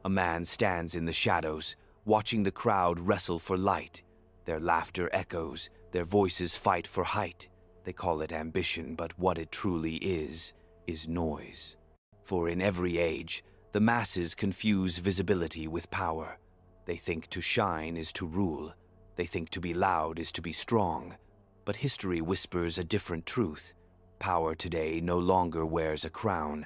A man stands in the shadows, watching the crowd wrestle for light. Their laughter echoes, their voices fight for height. They call it ambition, but what it truly is noise. For in every age, the masses confuse visibility with power. They think to shine is to rule. They think to be loud is to be strong. But history whispers a different truth. Power today no longer wears a crown.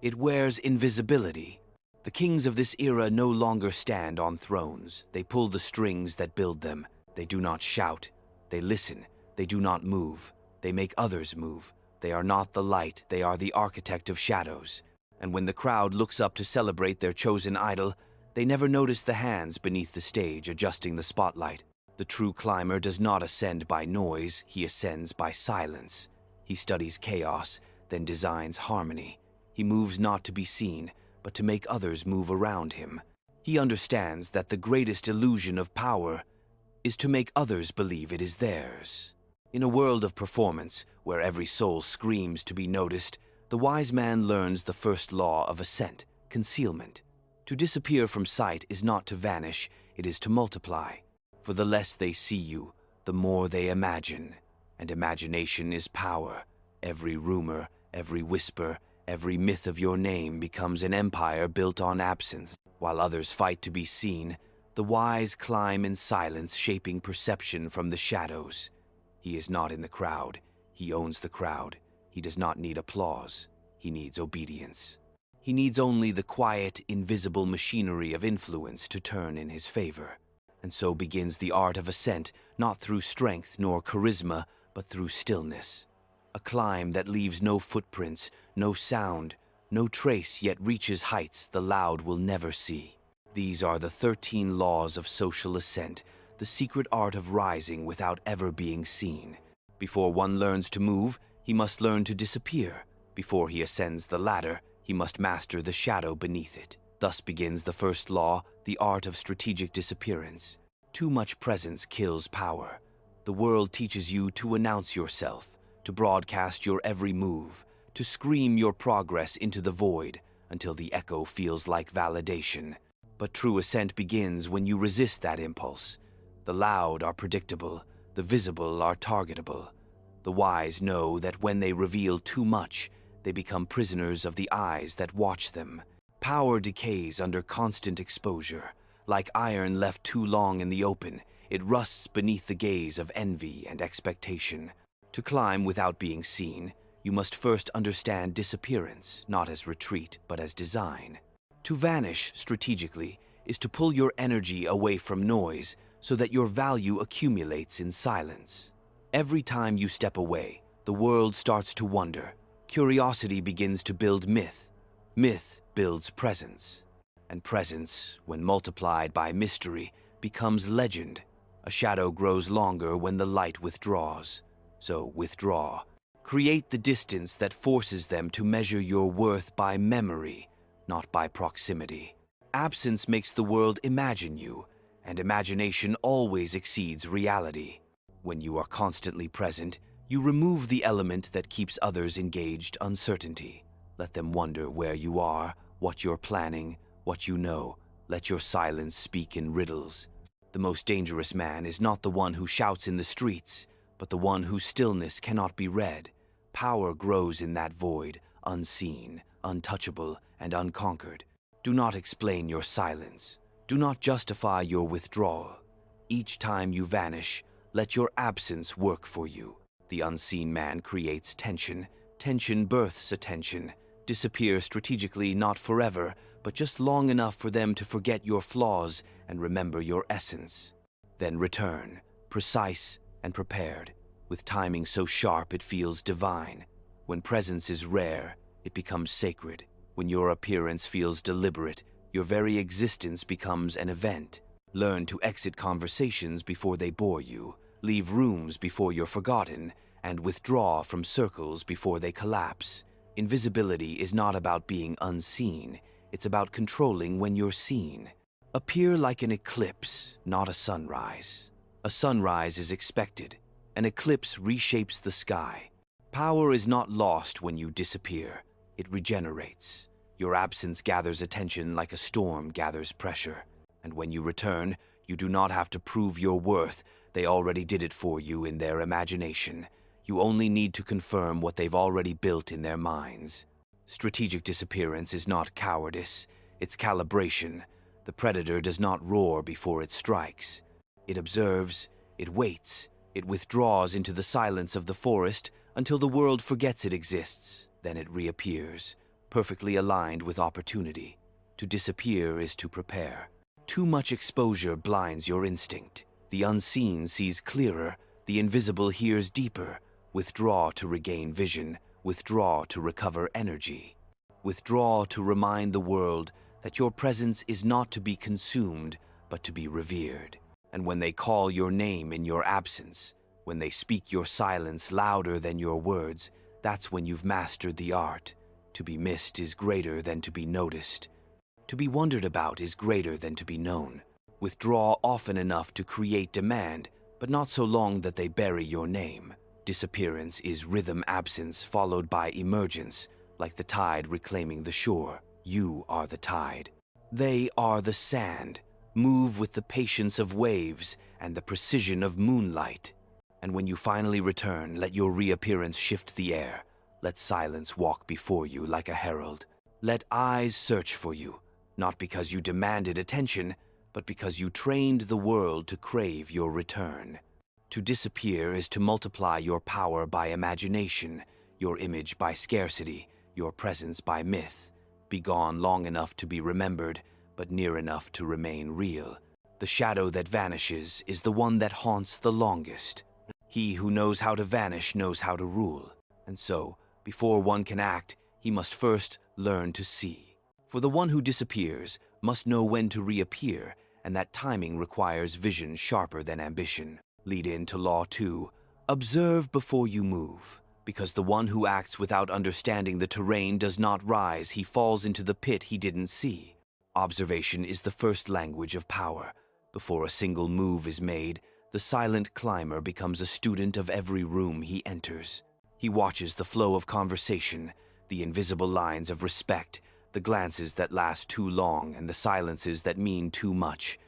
It wears invisibility. The kings of this era no longer stand on thrones. They pull the strings that build them. They do not shout. They listen. They do not move. They make others move. They are not the light. They are the architect of shadows. And when the crowd looks up to celebrate their chosen idol, they never notice the hands beneath the stage adjusting the spotlight. The true climber does not ascend by noise. He ascends by silence. He studies chaos, then designs harmony. He moves not to be seen, but to make others move around him. He understands that the greatest illusion of power is to make others believe it is theirs. In a world of performance, where every soul screams to be noticed, the wise man learns the first law of ascent, concealment. To disappear from sight is not to vanish, it is to multiply. For the less they see you, the more they imagine. And imagination is power. Every rumor, every whisper, every myth of your name becomes an empire built on absence. While others fight to be seen, the wise climb in silence, shaping perception from the shadows. He is not in the crowd. He owns the crowd. He does not need applause. He needs obedience. He needs only the quiet, invisible machinery of influence to turn in his favor. And so begins the art of ascent, not through strength nor charisma, but through stillness. A climb that leaves no footprints, no sound, no trace, yet reaches heights the loud will never see. These are the 13 laws of social ascent, the secret art of rising without ever being seen. Before one learns to move, he must learn to disappear. Before he ascends the ladder, he must master the shadow beneath it. Thus begins the first law, the art of strategic disappearance. Too much presence kills power. The world teaches you to announce yourself, to broadcast your every move, to scream your progress into the void until the echo feels like validation. But true ascent begins when you resist that impulse. The loud are predictable, the visible are targetable. The wise know that when they reveal too much, they become prisoners of the eyes that watch them. Power decays under constant exposure. Like iron left too long in the open, it rusts beneath the gaze of envy and expectation. To climb without being seen, you must first understand disappearance, not as retreat, but as design. To vanish strategically is to pull your energy away from noise so that your value accumulates in silence. Every time you step away, the world starts to wonder. Curiosity begins to build myth. Myth builds presence. And presence, when multiplied by mystery, becomes legend. A shadow grows longer when the light withdraws. So withdraw. Create the distance that forces them to measure your worth by memory, not by proximity. Absence makes the world imagine you, and imagination always exceeds reality. When you are constantly present, you remove the element that keeps others engaged, uncertainty. Let them wonder where you are, what you're planning, what you know. Let your silence speak in riddles. The most dangerous man is not the one who shouts in the streets, but the one whose stillness cannot be read. Power grows in that void, unseen, untouchable, and unconquered. Do not explain your silence. Do not justify your withdrawal. Each time you vanish, let your absence work for you. The unseen man creates tension. Tension births attention. Disappear strategically, not forever, but just long enough for them to forget your flaws and remember your essence. Then return, precise and prepared, with timing so sharp it feels divine. When presence is rare, it becomes sacred. When your appearance feels deliberate, your very existence becomes an event. Learn to exit conversations before they bore you, leave rooms before you're forgotten, and withdraw from circles before they collapse. Invisibility is not about being unseen, it's about controlling when you're seen. Appear like an eclipse, not a sunrise. A sunrise is expected. An eclipse reshapes the sky. Power is not lost when you disappear. It regenerates. Your absence gathers attention like a storm gathers pressure. And when you return, you do not have to prove your worth. They already did it for you in their imagination. You only need to confirm what they've already built in their minds. Strategic disappearance is not cowardice, it's calibration. The predator does not roar before it strikes. It observes, it waits, it withdraws into the silence of the forest until the world forgets it exists. Then it reappears, perfectly aligned with opportunity. To disappear is to prepare. Too much exposure blinds your instinct. The unseen sees clearer, the invisible hears deeper. Withdraw to regain vision, withdraw to recover energy. Withdraw to remind the world that your presence is not to be consumed, but to be revered. And when they call your name in your absence, when they speak your silence louder than your words, that's when you've mastered the art. To be missed is greater than to be noticed. To be wondered about is greater than to be known. Withdraw often enough to create demand, but not so long that they bury your name. Disappearance is rhythm absence followed by emergence, like the tide reclaiming the shore. You are the tide. They are the sand. Move with the patience of waves and the precision of moonlight. And when you finally return, let your reappearance shift the air. Let silence walk before you like a herald. Let eyes search for you, not because you demanded attention, but because you trained the world to crave your return. To disappear is to multiply your power by imagination, your image by scarcity, your presence by myth. Be gone long enough to be remembered, but near enough to remain real. The shadow that vanishes is the one that haunts the longest. He who knows how to vanish knows how to rule. And so, before one can act, he must first learn to see. For the one who disappears must know when to reappear, and that timing requires vision sharper than ambition. Lead into Law 2. Observe before you move, because the one who acts without understanding the terrain does not rise, he falls into the pit he didn't see. Observation is the first language of power. Before a single move is made, the silent climber becomes a student of every room he enters. He watches the flow of conversation, the invisible lines of respect, the glances that last too long and the silences that mean too much.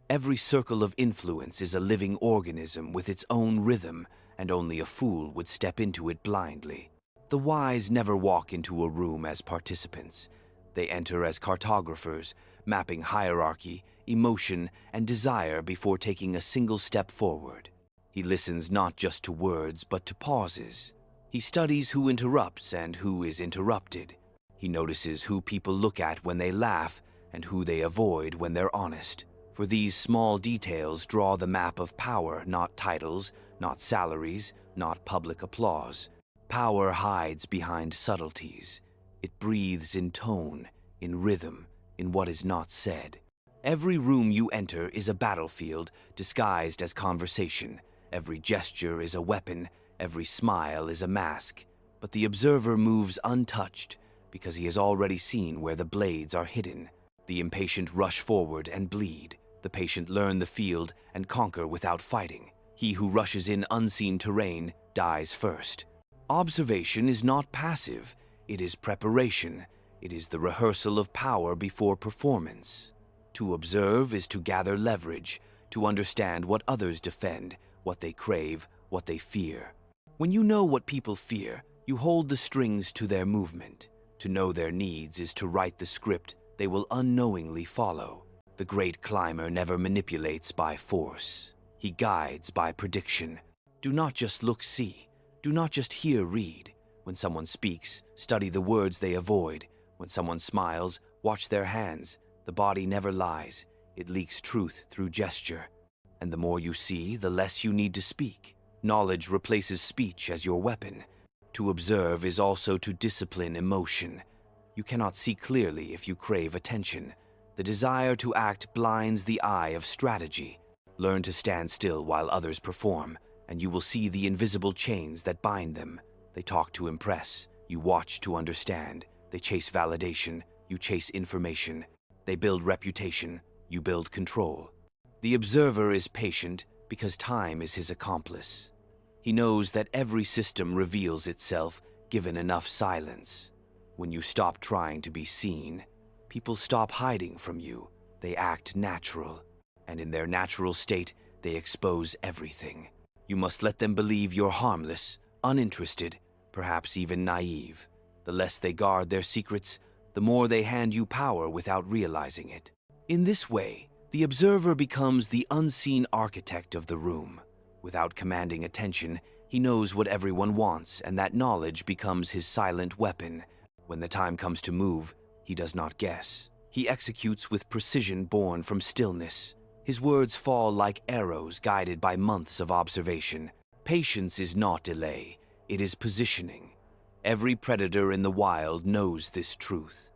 Every circle of influence is a living organism with its own rhythm, and only a fool would step into it blindly. The wise never walk into a room as participants. They enter as cartographers, mapping hierarchy, emotion, and desire before taking a single step forward. He listens not just to words, but to pauses. He studies who interrupts and who is interrupted. He notices who people look at when they laugh and who they avoid when they're honest. For these small details draw the map of power, not titles, not salaries, not public applause. Power hides behind subtleties. It breathes in tone, in rhythm, in what is not said. Every room you enter is a battlefield disguised as conversation. Every gesture is a weapon, every smile is a mask. But the observer moves untouched because he has already seen where the blades are hidden. The impatient rush forward and bleed. The patient learn the field and conquer without fighting. He who rushes in unseen terrain dies first. Observation is not passive. It is preparation. It is the rehearsal of power before performance. To observe is to gather leverage, to understand what others defend, what they crave, what they fear. When you know what people fear, you hold the strings to their movement. To know their needs is to write the script they will unknowingly follow. The great climber never manipulates by force. He guides by prediction. Do not just look, see. Do not just hear, read. When someone speaks, study the words they avoid. When someone smiles, watch their hands. The body never lies. It leaks truth through gesture. And the more you see, the less you need to speak. Knowledge replaces speech as your weapon. To observe is also to discipline emotion. You cannot see clearly if you crave attention. The desire to act blinds the eye of strategy. Learn to stand still while others perform, and you will see the invisible chains that bind them. They talk to impress. You watch to understand. They chase validation. You chase information. They build reputation. You build control. The observer is patient because time is his accomplice. He knows that every system reveals itself given enough silence. When you stop trying to be seen, people stop hiding from you. They act natural, and in their natural state, they expose everything. You must let them believe you're harmless, uninterested, perhaps even naive. The less they guard their secrets, the more they hand you power without realizing it. In this way, the observer becomes the unseen architect of the room. Without commanding attention, he knows what everyone wants, and that knowledge becomes his silent weapon. When the time comes to move, he does not guess. He executes with precision born from stillness. His words fall like arrows guided by months of observation. Patience is not delay, it is positioning. Every predator in the wild knows this truth.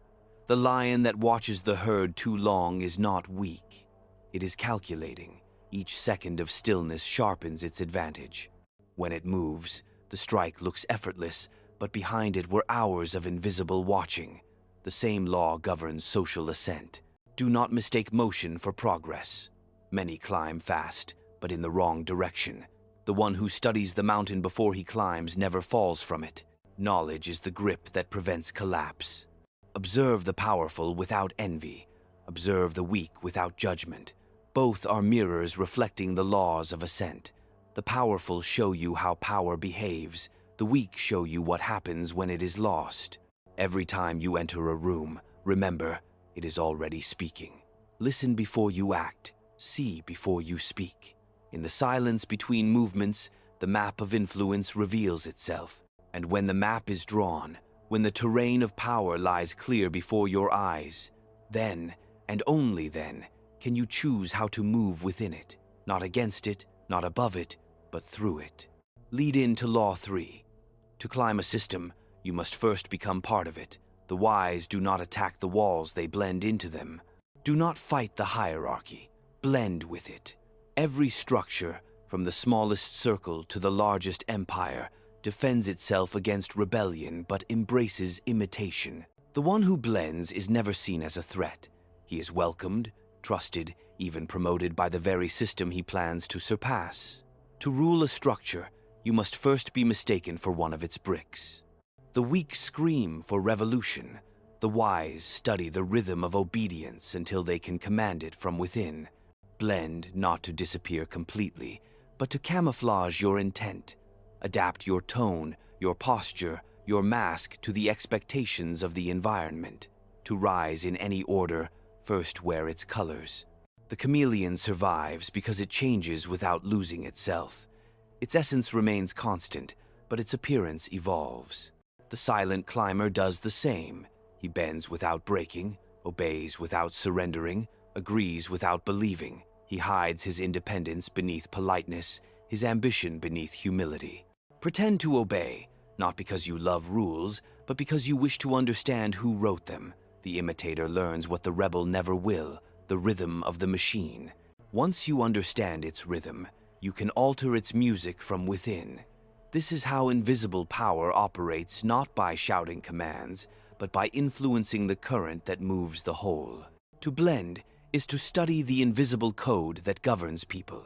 The lion that watches the herd too long is not weak. It is calculating. Each second of stillness sharpens its advantage. When it moves, the strike looks effortless, but behind it were hours of invisible watching. The same law governs social ascent. Do not mistake motion for progress. Many climb fast, but in the wrong direction. The one who studies the mountain before he climbs never falls from it. Knowledge is the grip that prevents collapse. Observe the powerful without envy. Observe the weak without judgment. Both are mirrors reflecting the laws of ascent. The powerful show you how power behaves. The weak show you what happens when it is lost. Every time you enter a room, remember, it is already speaking. Listen before you act. See before you speak. In the silence between movements, the map of influence reveals itself. And when the map is drawn, when the terrain of power lies clear before your eyes, then, and only then, can you choose how to move within it. Not against it, not above it, but through it. Lead into Law 3. To climb a system, you must first become part of it. The wise do not attack the walls, they blend into them. Do not fight the hierarchy. Blend with it. Every structure, from the smallest circle to the largest empire, defends itself against rebellion but embraces imitation. The one who blends is never seen as a threat. He is welcomed, trusted, even promoted by the very system he plans to surpass. To rule a structure, you must first be mistaken for one of its bricks. The weak scream for revolution. The wise study the rhythm of obedience until they can command it from within. Blend not to disappear completely, but to camouflage your intent. Adapt your tone, your posture, your mask to the expectations of the environment. To rise in any order, first wear its colors. The chameleon survives because it changes without losing itself. Its essence remains constant, but its appearance evolves. The silent climber does the same. He bends without breaking, obeys without surrendering, agrees without believing. He hides his independence beneath politeness, his ambition beneath humility. Pretend to obey, not because you love rules, but because you wish to understand who wrote them. The imitator learns what the rebel never will, the rhythm of the machine. Once you understand its rhythm, you can alter its music from within. This is how invisible power operates, not by shouting commands, but by influencing the current that moves the whole. To blend is to study the invisible code that governs people.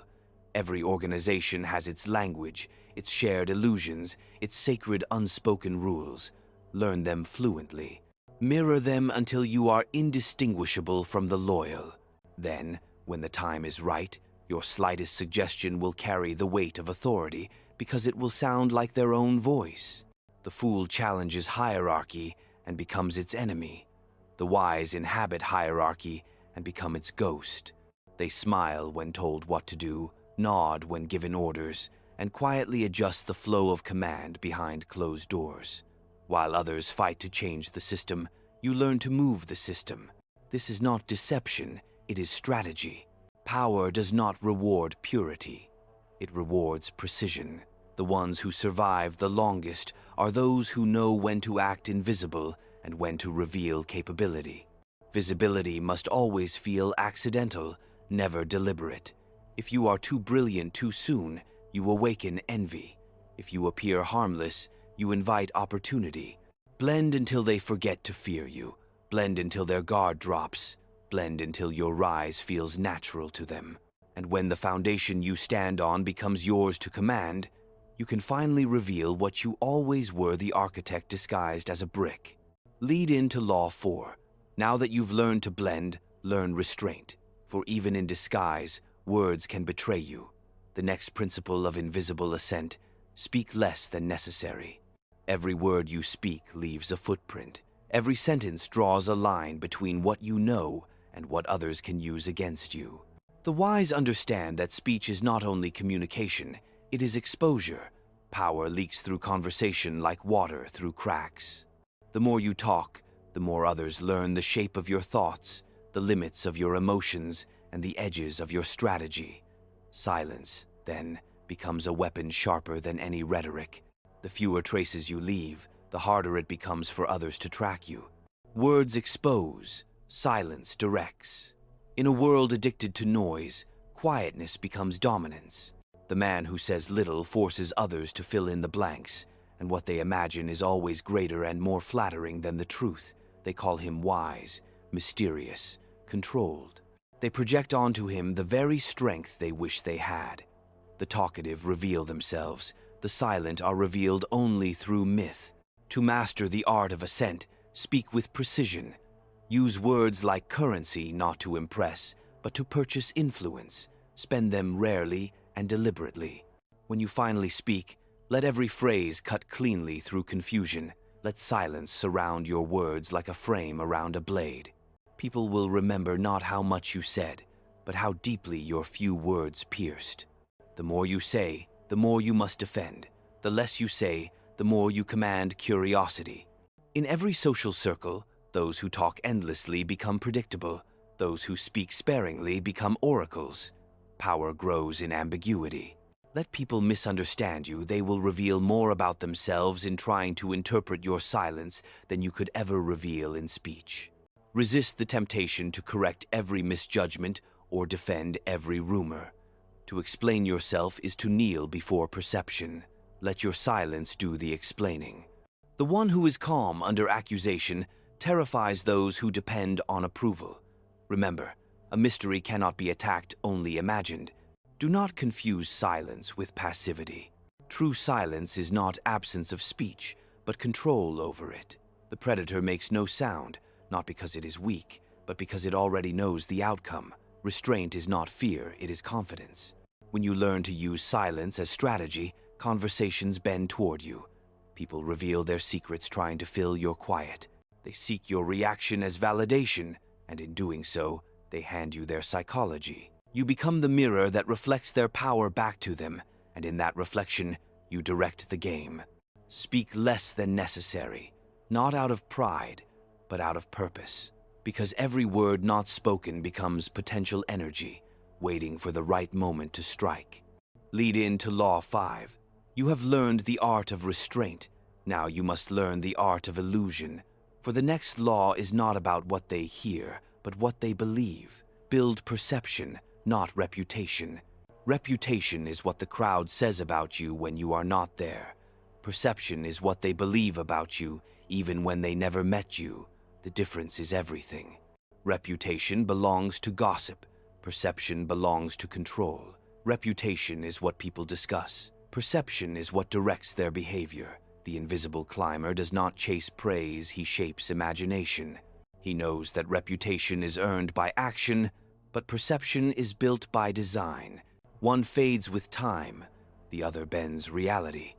Every organization has its language, its shared illusions, its sacred unspoken rules. Learn them fluently. Mirror them until you are indistinguishable from the loyal. Then, when the time is right, your slightest suggestion will carry the weight of authority because it will sound like their own voice. The fool challenges hierarchy and becomes its enemy. The wise inhabit hierarchy and become its ghost. They smile when told what to do, nod when given orders, and quietly adjust the flow of command behind closed doors. While others fight to change the system, you learn to move the system. This is not deception, it is strategy. Power does not reward purity. It rewards precision. The ones who survive the longest are those who know when to act invisible and when to reveal capability. Visibility must always feel accidental, never deliberate. If you are too brilliant too soon, you awaken envy. If you appear harmless, you invite opportunity. Blend until they forget to fear you. Blend until their guard drops. Blend until your rise feels natural to them. And when the foundation you stand on becomes yours to command, you can finally reveal what you always were, the architect disguised as a brick. Lead into Law 4. Now that you've learned to blend, learn restraint. For even in disguise, words can betray you. The next principle of invisible Ascent: speak less than necessary. Every word you speak leaves a footprint. Every sentence draws a line between what you know and what others can use against you. The wise understand that speech is not only communication, it is exposure. Power leaks through conversation like water through cracks. The more you talk, the more others learn the shape of your thoughts, the limits of your emotions, and the edges of your strategy. Silence, then, becomes a weapon sharper than any rhetoric. The fewer traces you leave, the harder it becomes for others to track you. Words expose, silence directs. In a world addicted to noise, quietness becomes dominance. The man who says little forces others to fill in the blanks, and what they imagine is always greater and more flattering than the truth. They call him wise, mysterious, controlled. They project onto him the very strength they wish they had. The talkative reveal themselves. The silent are revealed only through myth. To master the art of Ascent, speak with precision. Use words like currency not to impress, but to purchase influence. Spend them rarely and deliberately. When you finally speak, let every phrase cut cleanly through confusion. Let silence surround your words like a frame around a blade. People will remember not how much you said, but how deeply your few words pierced. The more you say, the more you must defend. The less you say, the more you command curiosity. In every social circle, those who talk endlessly become predictable. Those who speak sparingly become oracles. Power grows in ambiguity. Let people misunderstand you. They will reveal more about themselves in trying to interpret your silence than you could ever reveal in speech. Resist the temptation to correct every misjudgment or defend every rumor. To explain yourself is to kneel before perception. Let your silence do the explaining. The one who is calm under accusation terrifies those who depend on approval. Remember, a mystery cannot be attacked, only imagined. Do not confuse silence with passivity. True silence is not absence of speech, but control over it. The predator makes no sound, not because it is weak, but because it already knows the outcome. Restraint is not fear, it is confidence. When you learn to use silence as strategy, conversations bend toward you. People reveal their secrets trying to fill your quiet. They seek your reaction as validation, and in doing so, they hand you their psychology. You become the mirror that reflects their power back to them, and in that reflection, you direct the game. Speak less than necessary, not out of pride, but out of purpose, because every word not spoken becomes potential energy, waiting for the right moment to strike. Lead into Law 5. You have learned the art of restraint. Now you must learn the art of illusion. For the next law is not about what they hear, but what they believe. Build perception, not reputation. Reputation is what the crowd says about you when you are not there. Perception is what they believe about you, even when they never met you. The difference is everything. Reputation belongs to gossip. Perception belongs to control. Reputation is what people discuss. Perception is what directs their behavior. The invisible climber does not chase praise, he shapes imagination. He knows that reputation is earned by action, but perception is built by design. One fades with time, the other bends reality.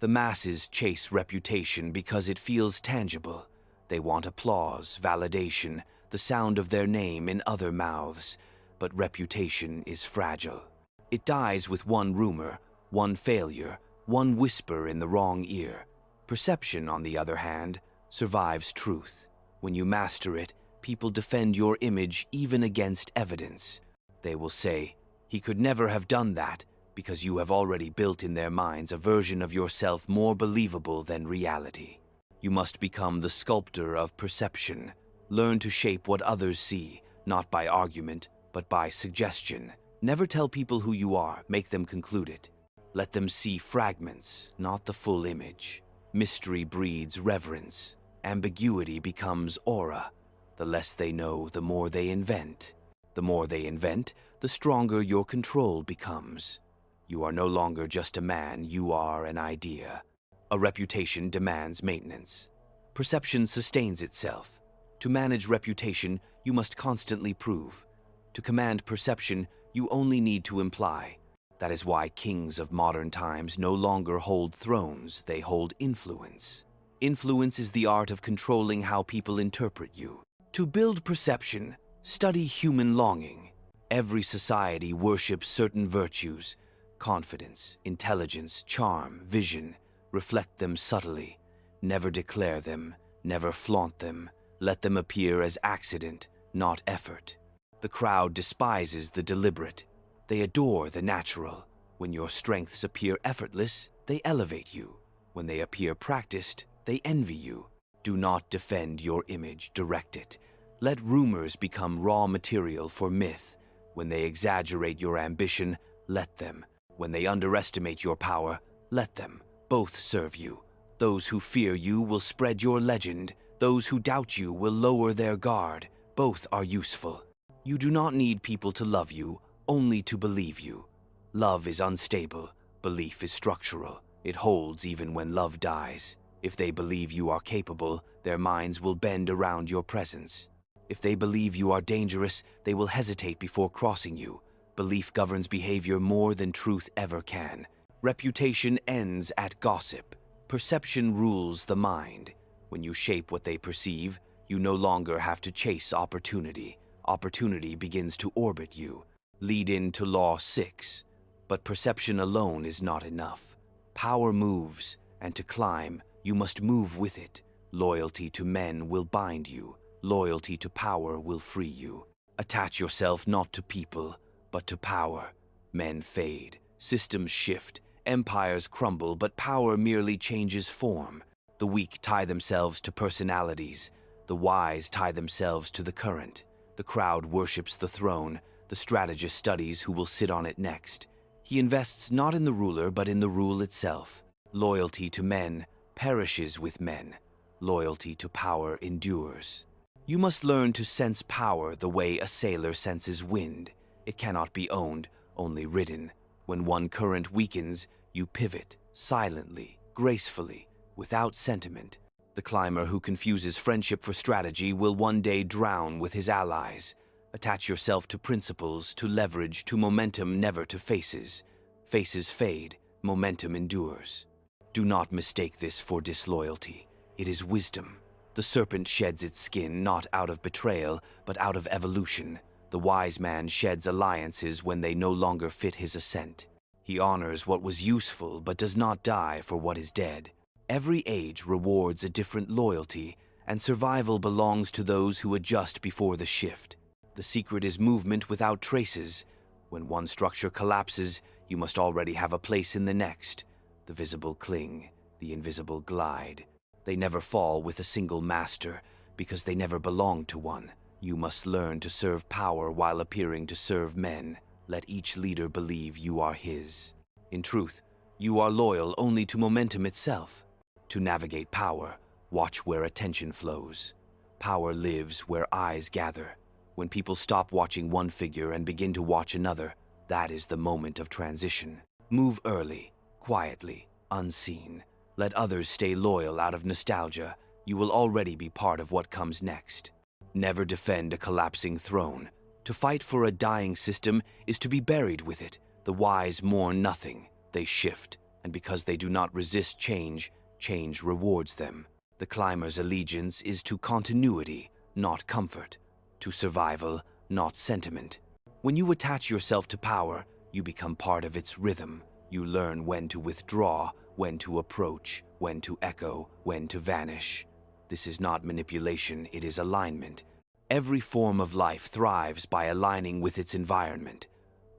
The masses chase reputation because it feels tangible. They want applause, validation, the sound of their name in other mouths. But reputation is fragile. It dies with one rumor, one failure, one whisper in the wrong ear. Perception, on the other hand, survives truth. When you master it, people defend your image even against evidence. They will say, "He could never have done that," because you have already built in their minds a version of yourself more believable than reality. You must become the sculptor of perception. Learn to shape what others see, not by argument, but by suggestion. Never tell people who you are, make them conclude it. Let them see fragments, not the full image. Mystery breeds reverence. Ambiguity becomes aura. The less they know, the more they invent. The more they invent, the stronger your control becomes. You are no longer just a man, you are an idea. A reputation demands maintenance. Perception sustains itself. To manage reputation, you must constantly prove. To command perception, you only need to imply. That is why kings of modern times no longer hold thrones, they hold influence. Influence is the art of controlling how people interpret you. To build perception, study human longing. Every society worships certain virtues: confidence, intelligence, charm, vision. Reflect them subtly. Never declare them, never flaunt them. Let them appear as accident, not effort. The crowd despises the deliberate. They adore the natural. When your strengths appear effortless, they elevate you. When they appear practiced, they envy you. Do not defend your image, direct it. Let rumors become raw material for myth. When they exaggerate your ambition, let them. When they underestimate your power, let them. Both serve you. Those who fear you will spread your legend. Those who doubt you will lower their guard. Both are useful. You do not need people to love you, only to believe you. Love is unstable. Belief is structural. It holds even when love dies. If they believe you are capable, their minds will bend around your presence. If they believe you are dangerous, they will hesitate before crossing you. Belief governs behavior more than truth ever can. Reputation ends at gossip. Perception rules the mind. When you shape what they perceive, you no longer have to chase opportunity. Opportunity begins to orbit you. Lead into Law 6. But perception alone is not enough. Power moves, and to climb, you must move with it. Loyalty to men will bind you. Loyalty to power will free you. Attach yourself not to people, but to power. Men fade, systems shift, empires crumble, but power merely changes form. The weak tie themselves to personalities. The wise tie themselves to the current. The crowd worships the throne. The strategist studies who will sit on it next. He invests not in the ruler, but in the rule itself. Loyalty to men perishes with men. Loyalty to power endures. You must learn to sense power the way a sailor senses wind. It cannot be owned, only ridden. When one current weakens, you pivot, silently, gracefully, without sentiment. The climber who confuses friendship for strategy will one day drown with his allies. Attach yourself to principles, to leverage, to momentum, never to faces. Faces fade, momentum endures. Do not mistake this for disloyalty. It is wisdom. The serpent sheds its skin not out of betrayal, but out of evolution. The wise man sheds alliances when they no longer fit his ascent. He honors what was useful, but does not die for what is dead. Every age rewards a different loyalty, and survival belongs to those who adjust before the shift. The secret is movement without traces. When one structure collapses, you must already have a place in the next. The visible cling, the invisible glide. They never fall with a single master, because they never belong to one. You must learn to serve power while appearing to serve men. Let each leader believe you are his. In truth, you are loyal only to momentum itself. To navigate power, watch where attention flows. Power lives where eyes gather. When people stop watching one figure and begin to watch another, that is the moment of transition. Move early, quietly, unseen. Let others stay loyal out of nostalgia. You will already be part of what comes next. Never defend a collapsing throne. To fight for a dying system is to be buried with it. The wise mourn nothing. They shift, and because they do not resist change, change rewards them. The climber's allegiance is to continuity, not comfort. To survival, not sentiment. When you attach yourself to power, you become part of its rhythm. You learn when to withdraw, when to approach, when to echo, when to vanish. This is not manipulation, it is alignment. Every form of life thrives by aligning with its environment.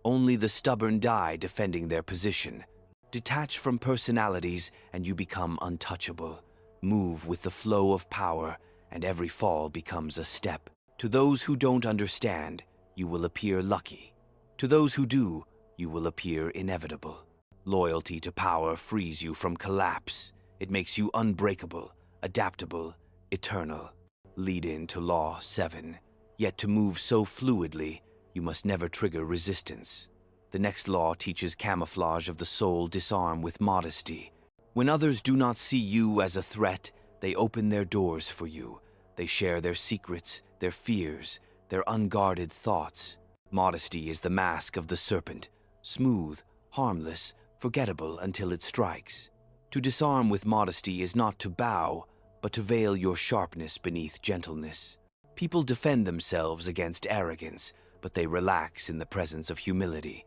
Only the stubborn die defending their position. Detach from personalities and you become untouchable. Move with the flow of power, and every fall becomes a step. To those who don't understand, you will appear lucky. To those who do, you will appear inevitable. Loyalty to power frees you from collapse. It makes you unbreakable, adaptable, eternal. Lead into Law 7. Yet to move so fluidly, you must never trigger resistance. The next law teaches camouflage of the soul, disarm with modesty. When others do not see you as a threat, They open their doors for you. They share their secrets, their fears, their unguarded thoughts. Modesty is the mask of the serpent, smooth, harmless, forgettable until it strikes. To disarm with modesty is not to bow, but to veil your sharpness beneath gentleness. People defend themselves against arrogance, but they relax in the presence of humility.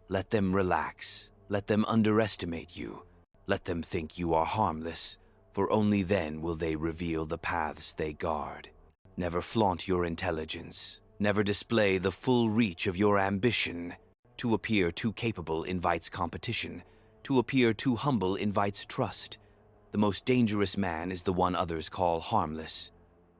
Let them relax. Let them underestimate you. Let them think you are harmless, for only then will they reveal the paths they guard. Never flaunt your intelligence. Never display the full reach of your ambition. To appear too capable invites competition. To appear too humble invites trust. The most dangerous man is the one others call harmless.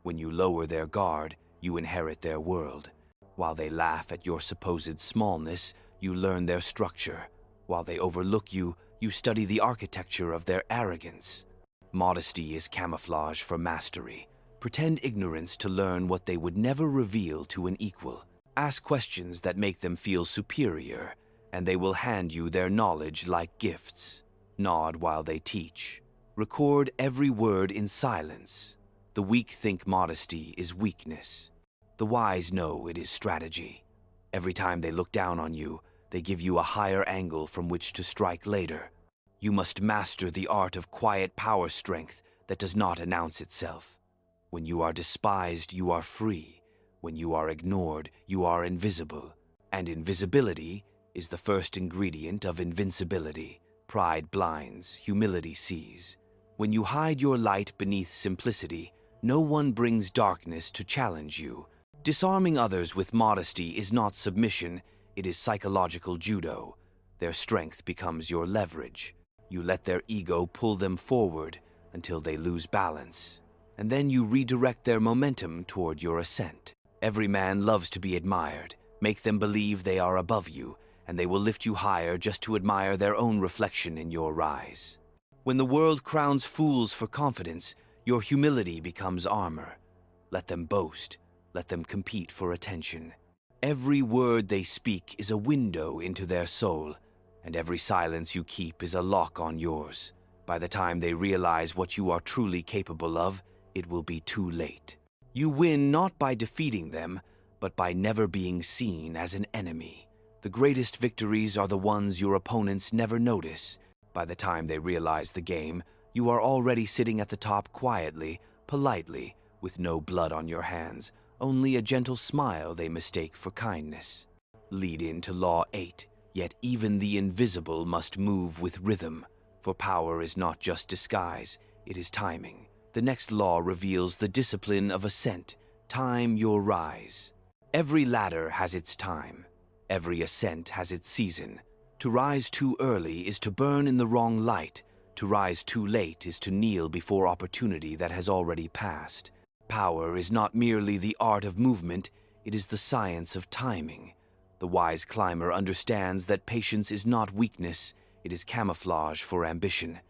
When you lower their guard, you inherit their world. While they laugh at your supposed smallness, you learn their structure. While they overlook you, you study the architecture of their arrogance. Modesty is camouflage for mastery. Pretend ignorance to learn what they would never reveal to an equal. Ask questions that make them feel superior, and they will hand you their knowledge like gifts. Nod while they teach. Record every word in silence. The weak think modesty is weakness. The wise know it is strategy. Every time they look down on you, they give you a higher angle from which to strike later. You must master the art of quiet power strength that does not announce itself. When you are despised, you are free. When you are ignored, you are invisible. And invisibility is the first ingredient of invincibility. Pride blinds, humility sees. When you hide your light beneath simplicity, no one brings darkness to challenge you. Disarming others with modesty is not submission, it is psychological judo. Their strength becomes your leverage. You let their ego pull them forward until they lose balance, and then you redirect their momentum toward your ascent. Every man loves to be admired. Make them believe they are above you, and they will lift you higher just to admire their own reflection in your rise. When the world crowns fools for confidence, your humility becomes armor. Let them boast. Let them compete for attention. Every word they speak is a window into their soul, and every silence you keep is a lock on yours. By the time they realize what you are truly capable of, it will be too late. You win not by defeating them, but by never being seen as an enemy. The greatest victories are the ones your opponents never notice. By the time they realize the game, you are already sitting at the top quietly, politely, with no blood on your hands, only a gentle smile they mistake for kindness. Lead into Law 8, yet even the invisible must move with rhythm, for power is not just disguise, it is timing. The next law reveals the discipline of ascent. Time your rise. Every ladder has its time. Every ascent has its season. To rise too early is to burn in the wrong light. To rise too late is to kneel before opportunity that has already passed. Power is not merely the art of movement, it is the science of timing. The wise climber understands that patience is not weakness, it is camouflage for ambition.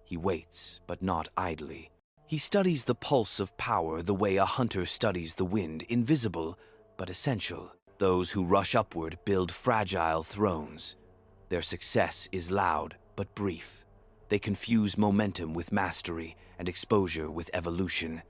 He waits, but not idly. He studies the pulse of power the way a hunter studies the wind, invisible but essential. Those who rush upward build fragile thrones. Their success is loud but brief. They confuse momentum with mastery and exposure with evolution.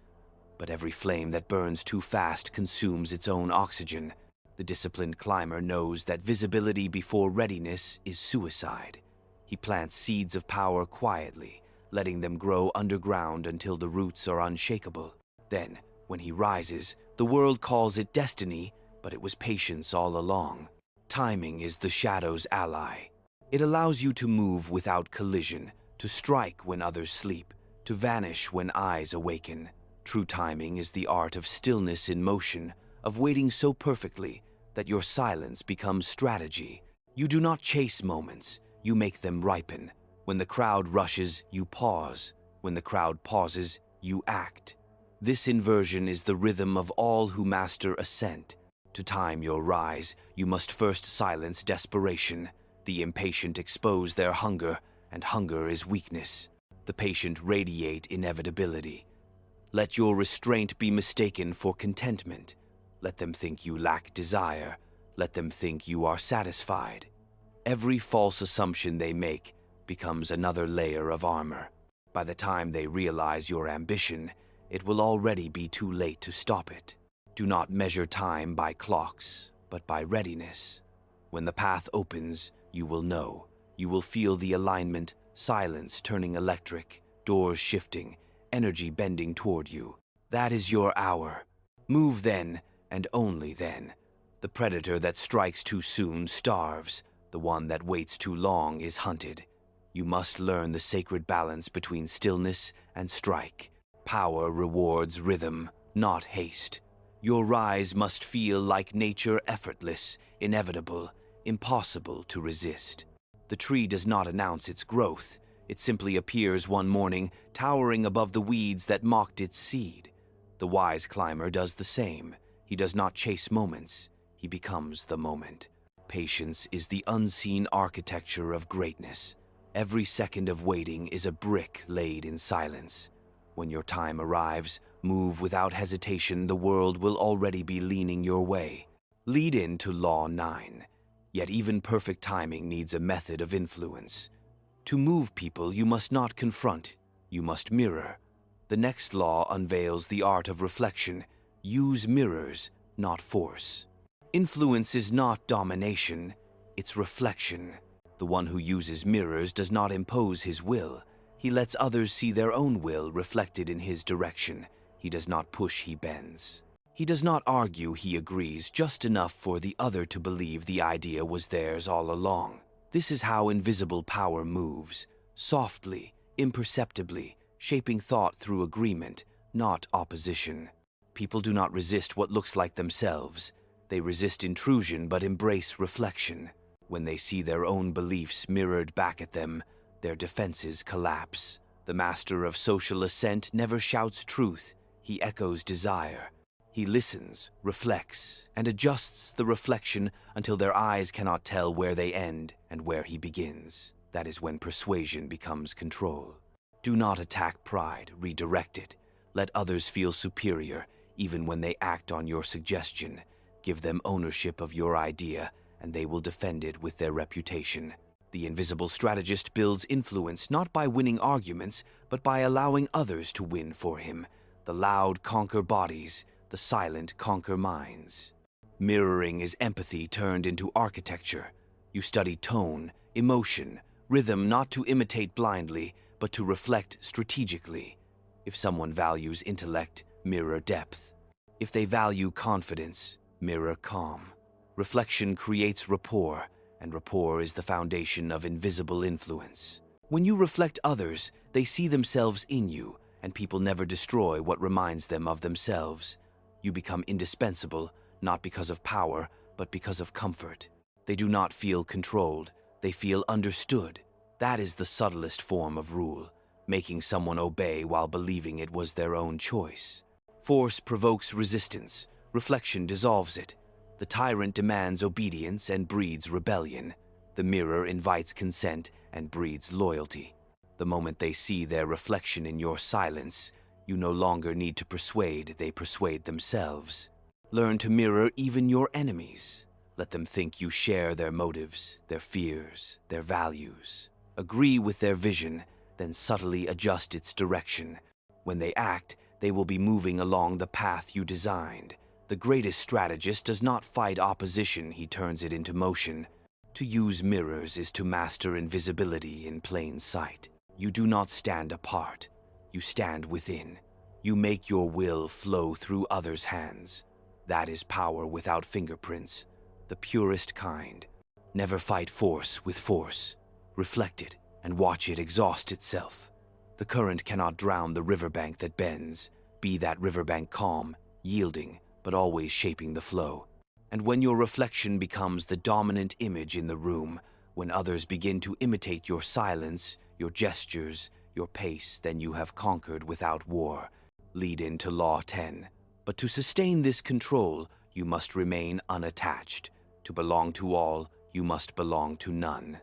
But every flame that burns too fast consumes its own oxygen. The disciplined climber knows that visibility before readiness is suicide. He plants seeds of power quietly, letting them grow underground until the roots are unshakable. Then, when he rises, the world calls it destiny, but it was patience all along. Timing is the shadow's ally. It allows you to move without collision, to strike when others sleep, to vanish when eyes awaken. True timing is the art of stillness in motion, of waiting so perfectly that your silence becomes strategy. You do not chase moments, you make them ripen. When the crowd rushes, you pause. When the crowd pauses, you act. This inversion is the rhythm of all who master ascent. To time your rise, you must first silence desperation. The impatient expose their hunger, and hunger is weakness. The patient radiate inevitability. Let your restraint be mistaken for contentment. Let them think you lack desire. Let them think you are satisfied. Every false assumption they make becomes another layer of armor. By the time they realize your ambition, it will already be too late to stop it. Do not measure time by clocks, but by readiness. When the path opens, you will know. You will feel the alignment, silence turning electric, doors shifting, energy bending toward you. That is your hour. Move then, and only then. The predator that strikes too soon starves. The one that waits too long is hunted. You must learn the sacred balance between stillness and strike. Power rewards rhythm, not haste. Your rise must feel like nature, effortless, inevitable, impossible to resist. The tree does not announce its growth. It simply appears one morning, towering above the weeds that mocked its seed. The wise climber does the same. He does not chase moments. He becomes the moment. Patience is the unseen architecture of greatness. Every second of waiting is a brick laid in silence. When your time arrives, move without hesitation. The world will already be leaning your way. Lead into Law 9. Yet even perfect timing needs a method of influence. To move people, you must not confront. You must mirror. The next law unveils the art of reflection. Use mirrors, not force. Influence is not domination, it's reflection. The one who uses mirrors does not impose his will. He lets others see their own will reflected in his direction. He does not push, he bends. He does not argue, he agrees, just enough for the other to believe the idea was theirs all along. This is how invisible power moves, softly, imperceptibly, shaping thought through agreement, not opposition. People do not resist what looks like themselves. They resist intrusion but embrace reflection. When they see their own beliefs mirrored back at them, their defenses collapse. The master of social ascent never shouts truth. He echoes desire. He listens, reflects, and adjusts the reflection until their eyes cannot tell where they end and where he begins. That is when persuasion becomes control. Do not attack pride, redirect it. Let others feel superior, even when they act on your suggestion. Give them ownership of your idea, and they will defend it with their reputation. The invisible strategist builds influence not by winning arguments, but by allowing others to win for him. The loud conquer bodies, the silent conquer minds. Mirroring is empathy turned into architecture. You study tone, emotion, rhythm not to imitate blindly, but to reflect strategically. If someone values intellect, mirror depth. If they value confidence, mirror calm. Reflection creates rapport, and rapport is the foundation of invisible influence. When you reflect others, they see themselves in you, and people never destroy what reminds them of themselves. You become indispensable, not because of power, but because of comfort. They do not feel controlled, they feel understood. That is the subtlest form of rule, making someone obey while believing it was their own choice. Force provokes resistance, reflection dissolves it. The tyrant demands obedience and breeds rebellion. The mirror invites consent and breeds loyalty. The moment they see their reflection in your silence, you no longer need to persuade, they persuade themselves. Learn to mirror even your enemies. Let them think you share their motives, their fears, their values. Agree with their vision, then subtly adjust its direction. When they act, they will be moving along the path you designed. The greatest strategist does not fight opposition, he turns it into motion. To use mirrors is to master invisibility in plain sight. You do not stand apart. You stand within. You make your will flow through others' hands. That is power without fingerprints, the purest kind. Never fight force with force. Reflect it and watch it exhaust itself. The current cannot drown the riverbank that bends. Be that riverbank calm, yielding, but always shaping the flow. And when your reflection becomes the dominant image in the room, when others begin to imitate your silence, your gestures, your pace, then you have conquered without war. Lead into Law 10. But to sustain this control, you must remain unattached. To belong to all, you must belong to none.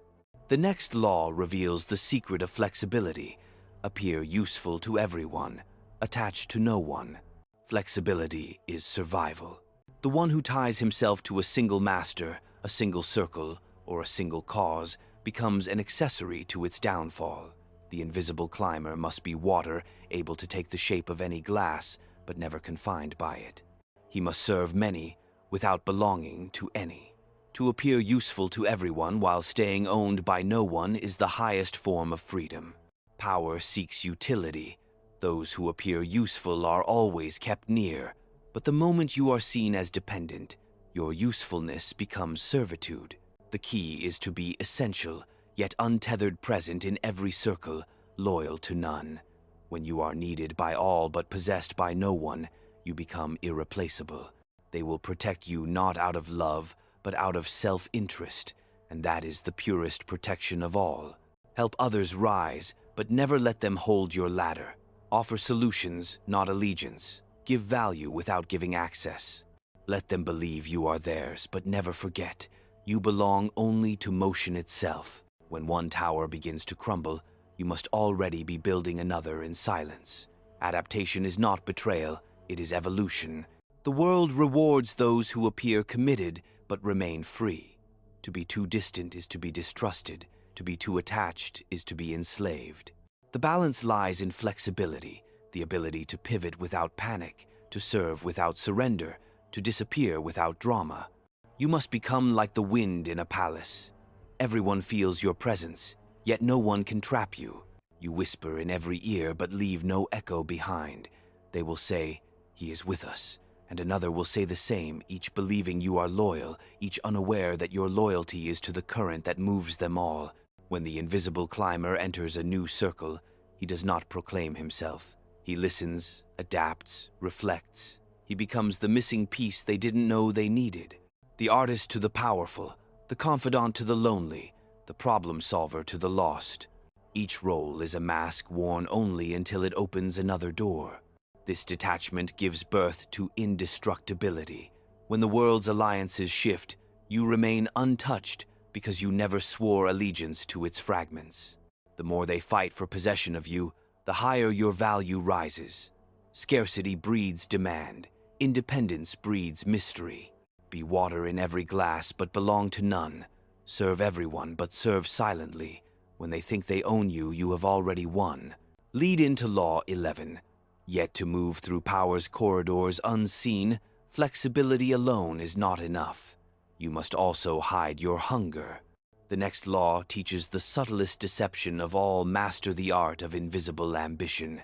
The next law reveals the secret of flexibility. Appear useful to everyone, attached to no one. Flexibility is survival. The one who ties himself to a single master, a single circle, or a single cause becomes an accessory to its downfall. The invisible climber must be water, able to take the shape of any glass, but never confined by it. He must serve many, without belonging to any. To appear useful to everyone while staying owned by no one is the highest form of freedom. Power seeks utility. Those who appear useful are always kept near, but the moment you are seen as dependent, your usefulness becomes servitude. The key is to be essential, yet untethered, present in every circle, loyal to none. When you are needed by all but possessed by no one, you become irreplaceable. They will protect you not out of love, but out of self-interest, and that is the purest protection of all. Help others rise, but never let them hold your ladder. Offer solutions, not allegiance. Give value without giving access. Let them believe you are theirs, but never forget, you belong only to motion itself. When one tower begins to crumble, you must already be building another in silence. Adaptation is not betrayal, it is evolution. The world rewards those who appear committed but remain free. To be too distant is to be distrusted. To be too attached is to be enslaved. The balance lies in flexibility, the ability to pivot without panic, to serve without surrender, to disappear without drama. You must become like the wind in a palace. Everyone feels your presence, yet no one can trap you. You whisper in every ear but leave no echo behind. They will say, "He is with us," and another will say the same, each believing you are loyal, each unaware that your loyalty is to the current that moves them all. When the invisible climber enters a new circle, he does not proclaim himself. He listens, adapts, reflects. He becomes the missing piece they didn't know they needed. The artist to the powerful, the confidant to the lonely, the problem solver to the lost. Each role is a mask worn only until it opens another door. This detachment gives birth to indestructibility. When the world's alliances shift, you remain untouched because you never swore allegiance to its fragments. The more they fight for possession of you, the higher your value rises. Scarcity breeds demand. Independence breeds mystery. Be water in every glass, but belong to none. Serve everyone, but serve silently. When they think they own you, you have already won. Lead into Law 11. Yet to move through power's corridors unseen, flexibility alone is not enough. You must also hide your hunger. The next law teaches the subtlest deception of all. Master the art of invisible ambition.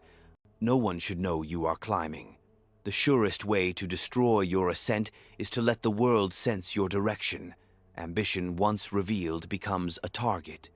No one should know you are climbing. The surest way to destroy your ascent is to let the world sense your direction. Ambition, once revealed, becomes a target.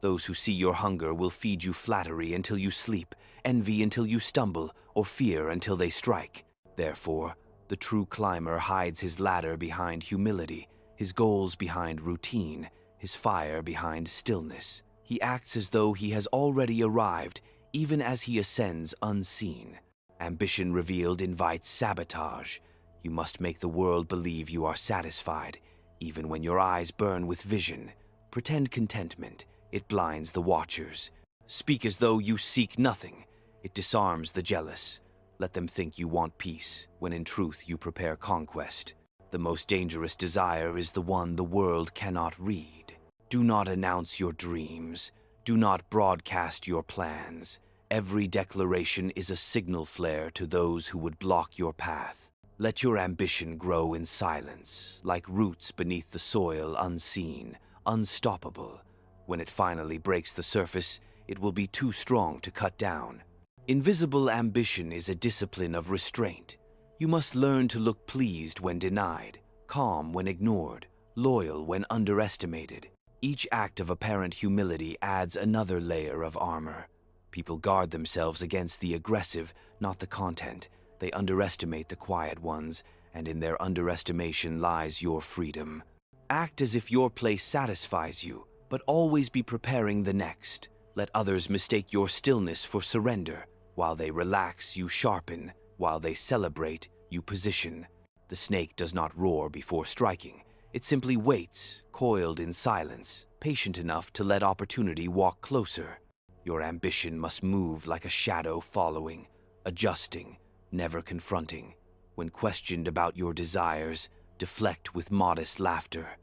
Those who see your hunger will feed you flattery until you sleep, envy until you stumble, or fear until they strike. Therefore, the true climber hides his ladder behind humility, his goals behind routine, his fire behind stillness. He acts as though he has already arrived, even as he ascends unseen. Ambition revealed invites sabotage. You must make the world believe you are satisfied, even when your eyes burn with vision. Pretend contentment. It blinds the watchers. Speak as though you seek nothing. It disarms the jealous. Let them think you want peace, when in truth you prepare conquest. The most dangerous desire is the one the world cannot read. Do not announce your dreams. Do not broadcast your plans. Every declaration is a signal flare to those who would block your path. Let your ambition grow in silence, like roots beneath the soil, unseen, unstoppable. When it finally breaks the surface, it will be too strong to cut down. Invisible ambition is a discipline of restraint. You must learn to look pleased when denied, calm when ignored, loyal when underestimated. Each act of apparent humility adds another layer of armor. People guard themselves against the aggressive, not the content. They underestimate the quiet ones, and in their underestimation lies your freedom. Act as if your place satisfies you, but always be preparing the next. Let others mistake your stillness for surrender. While they relax, you sharpen. While they celebrate, you position. The snake does not roar before striking. It simply waits, coiled in silence, patient enough to let opportunity walk closer. Your ambition must move like a shadow following, adjusting, never confronting. When questioned about your desires, deflect with modest laughter.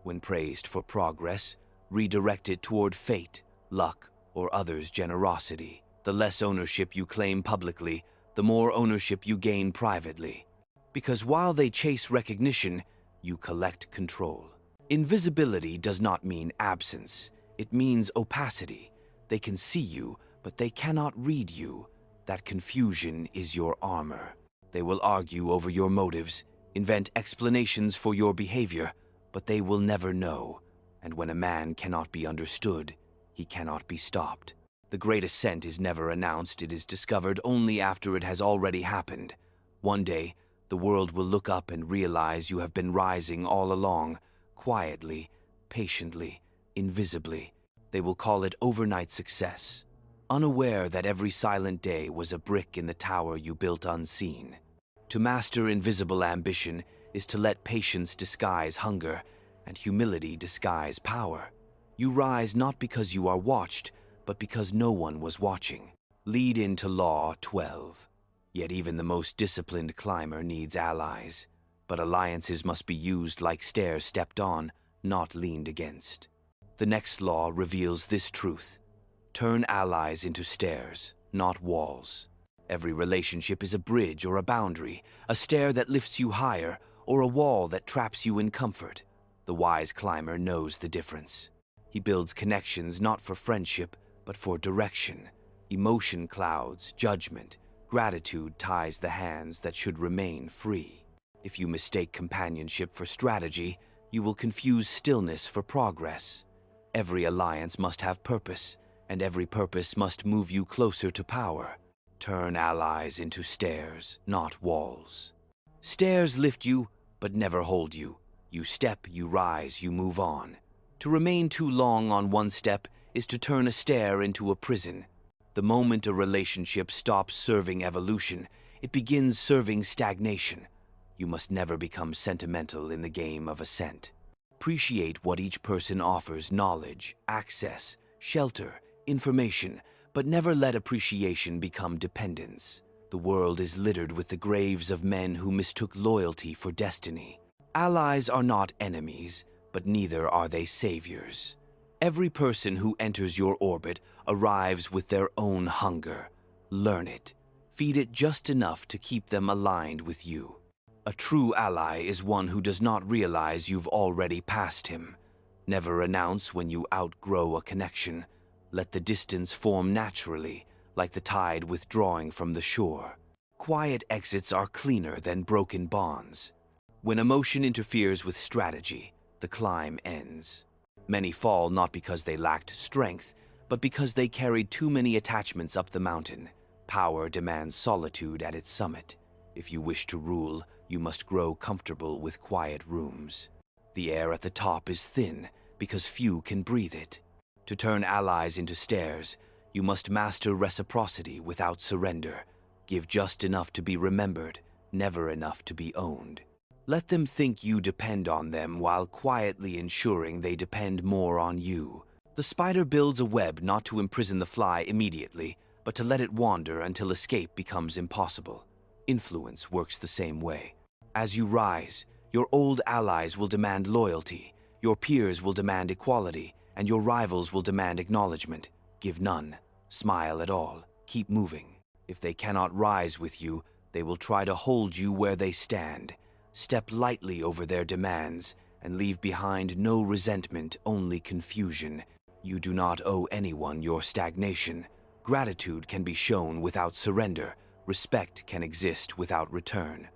When praised for progress, redirect it toward fate, luck, or others' generosity. The less ownership you claim publicly, the more ownership you gain privately. Because while they chase recognition, you collect control. Invisibility does not mean absence. It means opacity. They can see you, but they cannot read you. That confusion is your armor. They will argue over your motives, invent explanations for your behavior, but they will never know. And when a man cannot be understood, he cannot be stopped. The great ascent is never announced, it is discovered only after it has already happened. One day, the world will look up and realize you have been rising all along, quietly, patiently, invisibly. They will call it overnight success, unaware that every silent day was a brick in the tower you built unseen. To master invisible ambition is to let patience disguise hunger and humility disguise power. You rise not because you are watched, but because no one was watching. Lead into Law 12. Yet even the most disciplined climber needs allies. But alliances must be used like stairs stepped on, not leaned against. The next law reveals this truth. Turn allies into stairs, not walls. Every relationship is a bridge or a boundary, a stair that lifts you higher, or a wall that traps you in comfort. The wise climber knows the difference. He builds connections not for friendship, but for direction. Emotion clouds judgment. Gratitude ties the hands that should remain free. If you mistake companionship for strategy, you will confuse stillness for progress. Every alliance must have purpose, and every purpose must move you closer to power. Turn allies into stairs, not walls. Stairs lift you, but never hold you. You step, you rise, you move on. To remain too long on one step is to turn a stair into a prison. The moment a relationship stops serving evolution, it begins serving stagnation. You must never become sentimental in the game of ascent. Appreciate what each person offers: knowledge, access, shelter, information, but never let appreciation become dependence. The world is littered with the graves of men who mistook loyalty for destiny. Allies are not enemies, but neither are they saviors. Every person who enters your orbit arrives with their own hunger. Learn it. Feed it just enough to keep them aligned with you. A true ally is one who does not realize you've already passed him. Never announce when you outgrow a connection. Let the distance form naturally, like the tide withdrawing from the shore. Quiet exits are cleaner than broken bonds. When emotion interferes with strategy, the climb ends. Many fall not because they lacked strength, but because they carried too many attachments up the mountain. Power demands solitude at its summit. If you wish to rule, you must grow comfortable with quiet rooms. The air at the top is thin because few can breathe it. To turn allies into stairs, you must master reciprocity without surrender. Give just enough to be remembered, never enough to be owned. Let them think you depend on them while quietly ensuring they depend more on you. The spider builds a web not to imprison the fly immediately, but to let it wander until escape becomes impossible. Influence works the same way. As you rise, your old allies will demand loyalty, your peers will demand equality, and your rivals will demand acknowledgement. Give none. Smile at all. Keep moving. If they cannot rise with you, they will try to hold you where they stand. Step lightly over their demands and leave behind no resentment, only confusion. You do not owe anyone your stagnation. Gratitude can be shown without surrender. Respect can exist without return.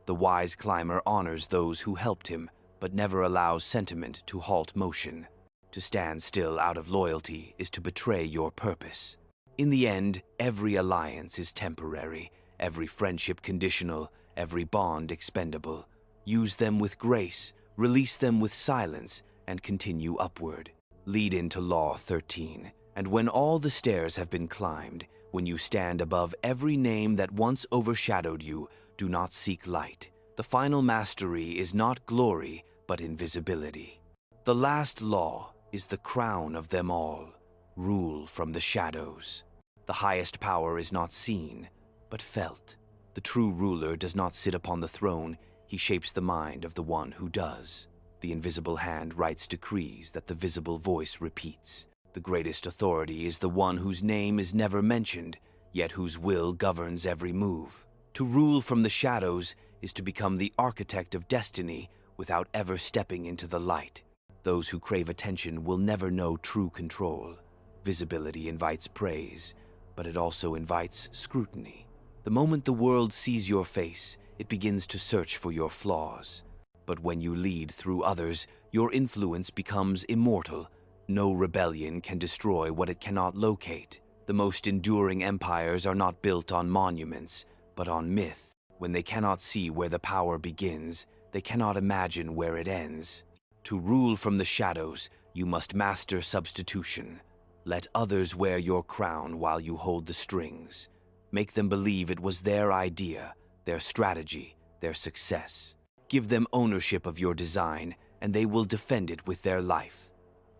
The wise climber honors those who helped him, but never allows sentiment to halt motion. To stand still out of loyalty is to betray your purpose. In the end, every alliance is temporary, every friendship conditional, every bond expendable. Use them with grace, release them with silence, and continue upward. Lead into Law 13, and when all the stairs have been climbed, when you stand above every name that once overshadowed you, do not seek light. The final mastery is not glory, but invisibility. The last law is the crown of them all. Rule from the shadows. The highest power is not seen, but felt. The true ruler does not sit upon the throne, he shapes the mind of the one who does. The invisible hand writes decrees that the visible voice repeats. The greatest authority is the one whose name is never mentioned, yet whose will governs every move. To rule from the shadows is to become the architect of destiny without ever stepping into the light. Those who crave attention will never know true control. Visibility invites praise, but it also invites scrutiny. The moment the world sees your face, it begins to search for your flaws. But when you lead through others, your influence becomes immortal. No rebellion can destroy what it cannot locate. The most enduring empires are not built on monuments, but on myth. When they cannot see where the power begins, they cannot imagine where it ends. To rule from the shadows, you must master substitution. Let others wear your crown while you hold the strings. Make them believe it was their idea, their strategy, their success. Give them ownership of your design, and they will defend it with their life.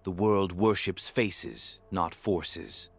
The world worships faces, not forces.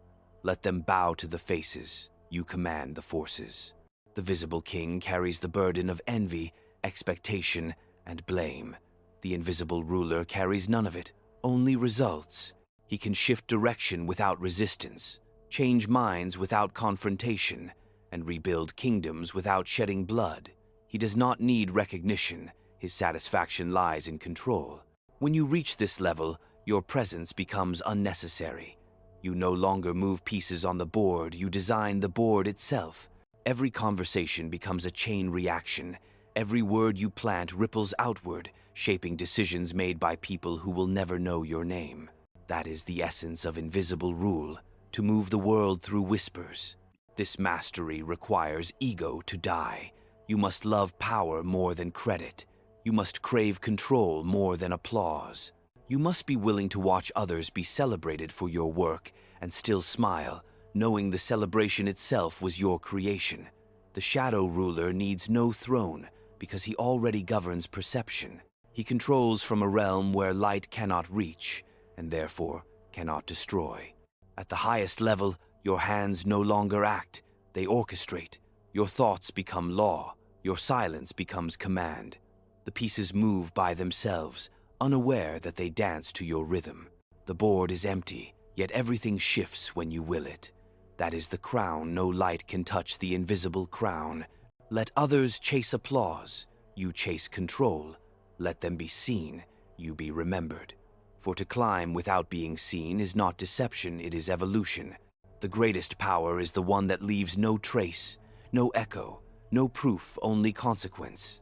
Let them bow to the faces. You command the forces. The visible king carries the burden of envy, expectation, and blame. The invisible ruler carries none of it, only results. He can shift direction without resistance, change minds without confrontation, and rebuild kingdoms without shedding blood. He does not need recognition. His satisfaction lies in control. When you reach this level, your presence becomes unnecessary. You no longer move pieces on the board, you design the board itself. Every conversation becomes a chain reaction. Every word you plant ripples outward, shaping decisions made by people who will never know your name. That is the essence of invisible rule, to move the world through whispers. This mastery requires ego to die. You must love power more than credit. You must crave control more than applause. You must be willing to watch others be celebrated for your work and still smile, knowing the celebration itself was your creation. The shadow ruler needs no throne because he already governs perception. He controls from a realm where light cannot reach and therefore cannot destroy. At the highest level, your hands no longer act, they orchestrate. Your thoughts become law, your silence becomes command. The pieces move by themselves, unaware that they dance to your rhythm. The board is empty, yet everything shifts when you will it. That is the crown. No light can touch the invisible crown. Let others chase applause, you chase control. Let them be seen, you be remembered. For to climb without being seen is not deception, it is evolution. The greatest power is the one that leaves no trace, no echo, no proof, only consequence.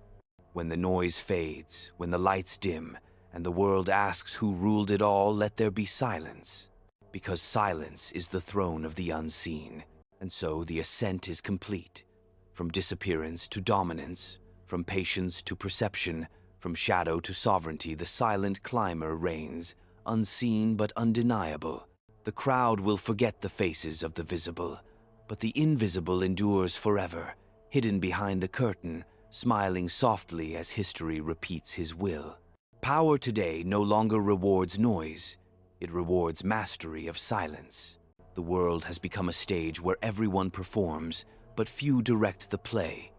When the noise fades, when the lights dim, and the world asks who ruled it all, let there be silence. Because silence is the throne of the unseen, and so the ascent is complete. From disappearance to dominance, from patience to perception, from shadow to sovereignty, the silent climber reigns, unseen but undeniable. The crowd will forget the faces of the visible, but the invisible endures forever, hidden behind the curtain, smiling softly as history repeats his will. Power today no longer rewards noise, it rewards mastery of silence. The world has become a stage where everyone performs, but few direct the play.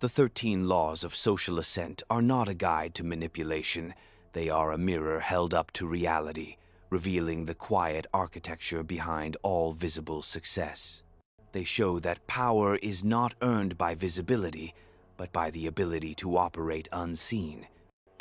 The 13 laws of social ascent are not a guide to manipulation, they are a mirror held up to reality, revealing the quiet architecture behind all visible success. They show that power is not earned by visibility, but by the ability to operate unseen.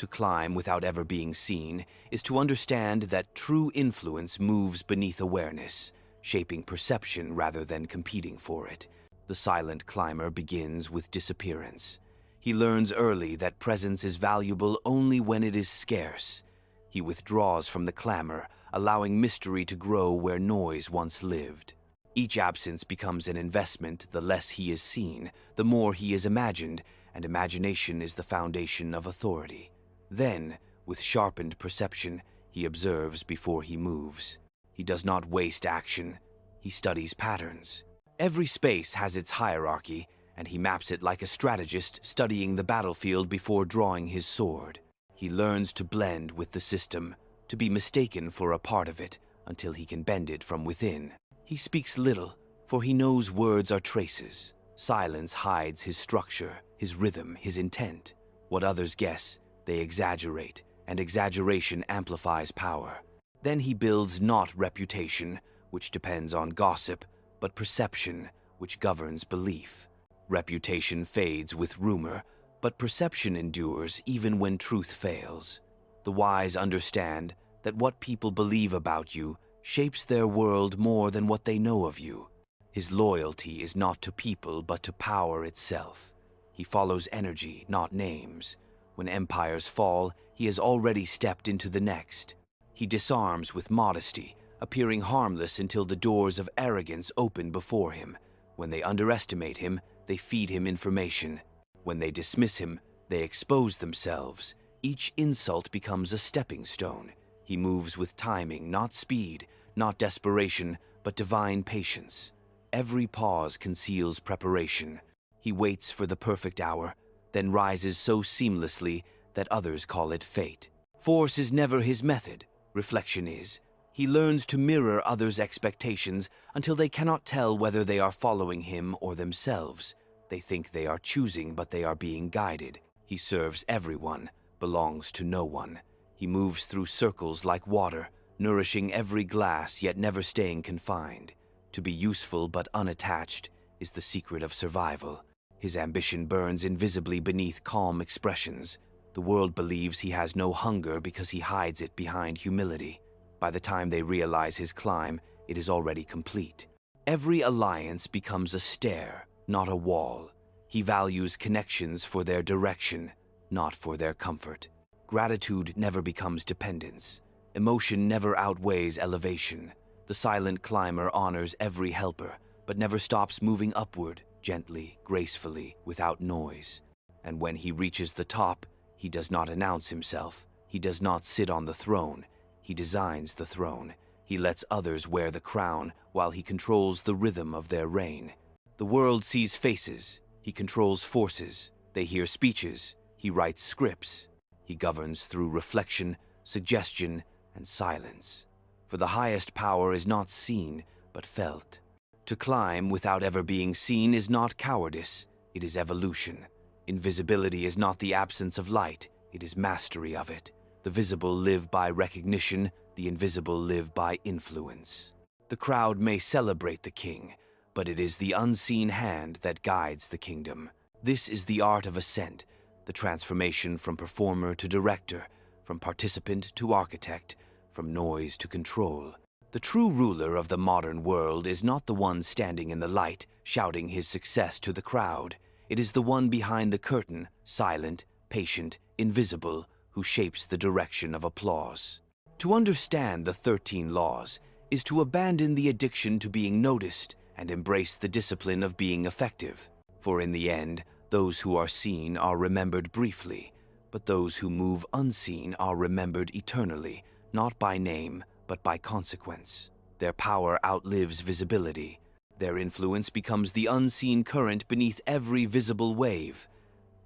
To climb without ever being seen is to understand that true influence moves beneath awareness, shaping perception rather than competing for it. The silent climber begins with disappearance. He learns early that presence is valuable only when it is scarce. He withdraws from the clamor, allowing mystery to grow where noise once lived. Each absence becomes an investment. The less he is seen, the more he is imagined, and imagination is the foundation of authority. Then, with sharpened perception, he observes before he moves. He does not waste action, he studies patterns. Every space has its hierarchy, and he maps it like a strategist studying the battlefield before drawing his sword. He learns to blend with the system, to be mistaken for a part of it, until he can bend it from within. He speaks little, for he knows words are traces. Silence hides his structure, his rhythm, his intent. What others guess, they exaggerate, and exaggeration amplifies power. Then he builds not reputation, which depends on gossip, but perception, which governs belief. Reputation fades with rumor, but perception endures even when truth fails. The wise understand that what people believe about you shapes their world more than what they know of you. His loyalty is not to people but to power itself. He follows energy, not names. When empires fall, he has already stepped into the next. He disarms with modesty, appearing harmless until the doors of arrogance open before him. When they underestimate him, they feed him information. When they dismiss him, they expose themselves. Each insult becomes a stepping stone. He moves with timing, not speed, not desperation, but divine patience. Every pause conceals preparation. He waits for the perfect hour, then rises so seamlessly that others call it fate. Force is never his method. Reflection is. He learns to mirror others' expectations until they cannot tell whether they are following him or themselves. They think they are choosing, but they are being guided. He serves everyone, belongs to no one. He moves through circles like water, nourishing every glass yet never staying confined. To be useful but unattached is the secret of survival. His ambition burns invisibly beneath calm expressions. The world believes he has no hunger because he hides it behind humility. By the time they realize his climb, it is already complete. Every alliance becomes a stair, not a wall. He values connections for their direction, not for their comfort. Gratitude never becomes dependence. Emotion never outweighs elevation. The silent climber honors every helper, but never stops moving upward, gently, gracefully, without noise. And when he reaches the top, he does not announce himself. He does not sit on the throne. He designs the throne. He lets others wear the crown while he controls the rhythm of their reign. The world sees faces. He controls forces. They hear speeches. He writes scripts. He governs through reflection, suggestion, and silence. For the highest power is not seen, but felt. To climb without ever being seen is not cowardice, it is evolution. Invisibility is not the absence of light, it is mastery of it. The visible live by recognition, the invisible live by influence. The crowd may celebrate the king, but it is the unseen hand that guides the kingdom. This is the art of ascent, the transformation from performer to director, from participant to architect, from noise to control. The true ruler of the modern world is not the one standing in the light, shouting his success to the crowd. It is the one behind the curtain, silent, patient, invisible, who shapes the direction of applause. To understand the 13 laws is to abandon the addiction to being noticed and embrace the discipline of being effective. For in the end, those who are seen are remembered briefly, but those who move unseen are remembered eternally, not by name, but by consequence. Their power outlives visibility. Their influence becomes the unseen current beneath every visible wave.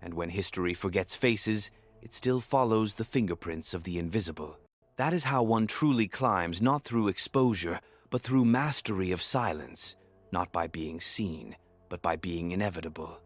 And when history forgets faces, it still follows the fingerprints of the invisible. That is how one truly climbs, not through exposure, but through mastery of silence, not by being seen, but by being inevitable.